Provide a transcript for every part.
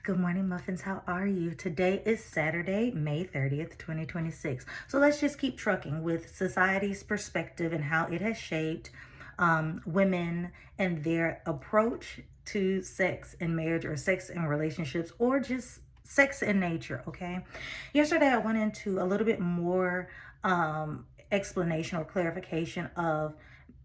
Good morning, muffins. How are you? Today is Saturday, May 30th, 2026. So let's just keep trucking with society's perspective and how it has shaped women and their approach to sex in marriage or sex in relationships or just sex in nature, okay? Yesterday, I went into a little bit more explanation or clarification of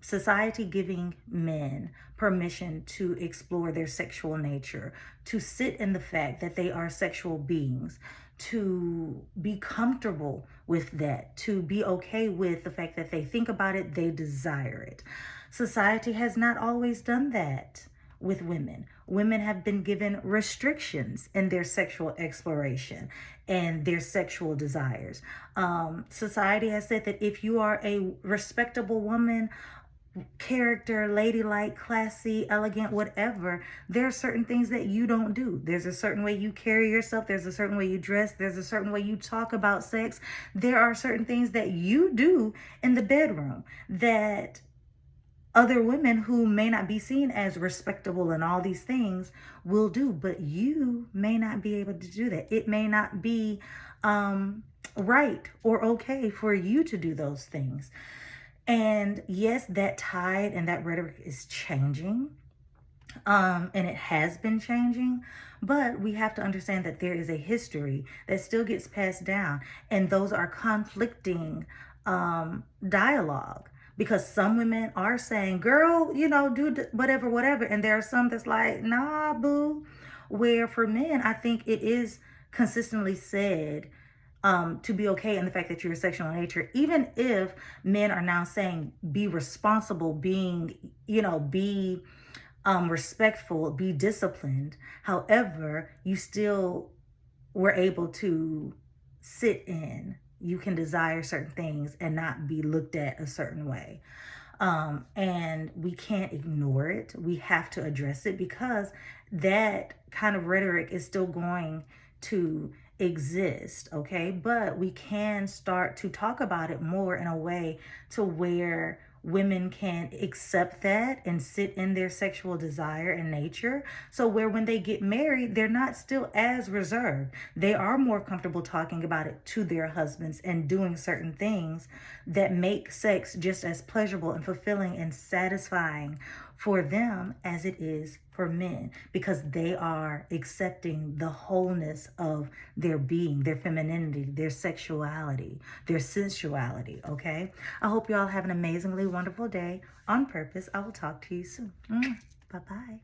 society giving men permission to explore their sexual nature, to sit in the fact that they are sexual beings, to be comfortable with that, to be okay with the fact that they think about it, they desire it. Society has not always done that with women. Women have been given restrictions in their sexual exploration and their sexual desires. Society has said that if you are a respectable woman, character, ladylike, classy, elegant, whatever, there are certain things that you don't do. There's a certain way you carry yourself. There's a certain way you dress. There's a certain way you talk about sex. There are certain things that you do in the bedroom that other women who may not be seen as respectable and all these things will do, but you may not be able to do that. It may not be right or okay for you to do those things. And yes, that tide and that rhetoric is changing. And it has been changing, but we have to understand that there is a history that still gets passed down, and those are conflicting dialogue, because some women are saying, girl, do whatever, and there are some that's like, nah, boo. Where for men, I think it is consistently said to be okay in the fact that you're a sexual nature, even if men are now saying be responsible, be respectful, be disciplined. However, you still were able to sit in. You can desire certain things and not be looked at a certain way. And we can't ignore it. We have to address it, because that kind of rhetoric is still going to exist, okay? But we can start to talk about it more in a way to where women can accept that and sit in their sexual desire and nature. So where when they get married, they're not still as reserved. They are more comfortable talking about it to their husbands and doing certain things that make sex just as pleasurable and fulfilling and satisfying for them as it is for men, because they are accepting the wholeness of their being, their femininity, their sexuality, their sensuality, okay? I hope you all have an amazingly wonderful day on purpose. I will talk to you soon. Bye-bye.